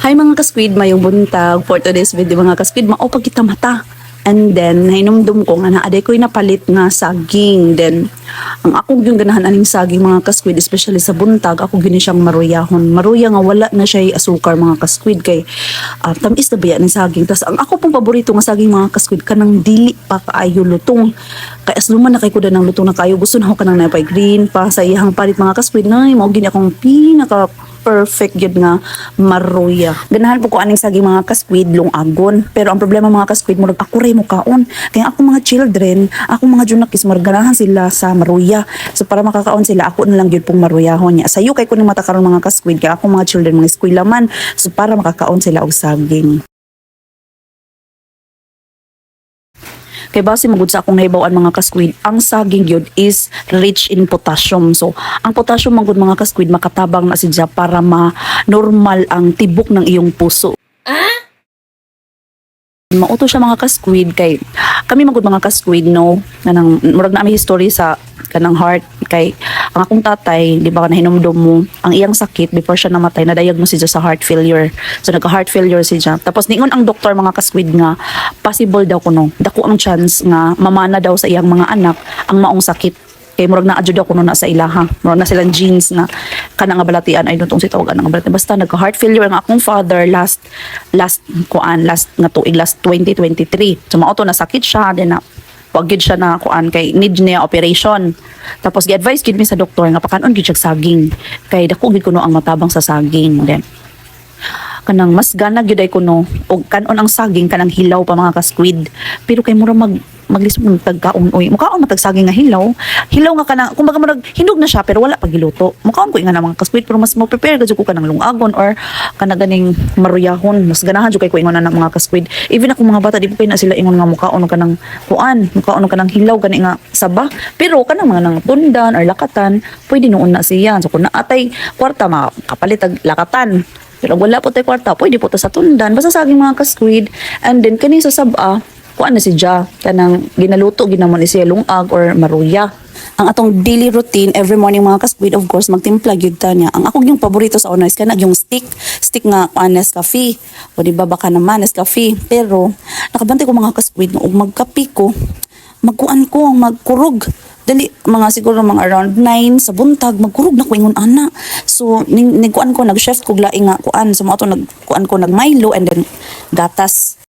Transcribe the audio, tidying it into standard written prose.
Hi mga ka-squid, mayong buntag. For today's video mga ka-squid, maupag kita mata. And then, hinumdum ko nga naaday ko'y napalit nga saging. Then, ang akong yung ganahan aning saging mga ka-squid, especially sa buntag, ako gini siyang maruyahon. Maruya nga wala na siya asukar mga ka-squid kay tamis na baya ng saging. Tas ang ako pong paborito nga saging mga ka-squid, kanang dili pa kaayo lutong. Kaya as luman na kay kuda ng lutong na kayo, gusto na ako kanang napay green pa sa ihang palit mga ka-squid. Nay, mao gini akong pinaka perfect yun nga maruya. Ganahan po ko aning saging mga ka-squid lungagon. Pero ang problema mga ka-squid murag ako ray mo kaon. Kaya akong mga children, akong mga junakis murag ganahan sila sa maruya. So para makakaon sila, ako na lang yun pong maruyahon niya. Sayo kay kuning mata karon mga ka-squid kaya akong mga children mga eskwela man. So para makakaon sila og saging. Kay base magud sa akong nahibawan mga ka-squid, ang saging yun is rich in potassium. So, ang potassium magud mga ka-squid makatabang na siya para ma-normal ang tibok ng iyong puso. Mauto siya mga ka-squid kay kami magud mga ka-squid no kanang murag na may history sa kanang heart kay ang akong tatay di ba nahinumdum mo ang iyang sakit before siya namatay na-diagnose siya sa heart failure. So nagka heart failure siya. Tapos ningon ang doktor mga ka-squid nga possible daw kuno dako ang chance nga mamana daw sa iyang mga anak ang maong sakit. Kay murag na adyo daw kuno na sa ilaha. Murag na silang genes na kanang nga balatian ay dutong si tawag ang balatian. Basta nagka heart failure ang akong father last nga tuig last 2023. So mao to na sakit siya then na wag gid siya na kuan kay need niya operation. Tapos gi-advise gid mi sa doktor nga pakanon gid siya saging. Kay dako gid kuno ang matabang sa saging. Then kanang mas gana gyud ay kuno og kanon ang saging kanang hilaw pa mga ka-squid. Pero kay mura maglisod ng tagkaon oy mukaon matag saging nga hilaw nga kanang kumbaga murag hinog na siya pero wala pa giluto mukaon ko nga mga ka-squid pero mas mo prepare gud ko kanang lungagon or kanang ganing maruyahon mas ganahan jud kay ko ingon na mga ka-squid even ako mga bata di pa na sila ingon nga mukaon kanang mukaon kanang hilaw gani nga saba pero kanang mga nang tundan or lakatan pwede noon na siya so kun naatay kwarta makapalit og lakatan pero wala po tay kwarta pwede po ta sa tundan basta saging mga ka-squid and then kani sa saba kuan na si Ja kanang ginaluto ginamon siya lungag or maruya. Ang atong daily routine every morning mga ka-squid of course magtimpla gyud ta niya. Ang akong yung paborito sa una is kana yung stick nga Nescafe. O di ba baka naman Nescafe pero nakabantay ko mga ka-squid og magkape ko magkuan ko magkurog dali mga siguro mga around 9 sa buntag magkurog na ko ingon ana so nigkuan ko nag-chef ko laing nga kuan so mo ato nagkuan ko nag Milo and then gatas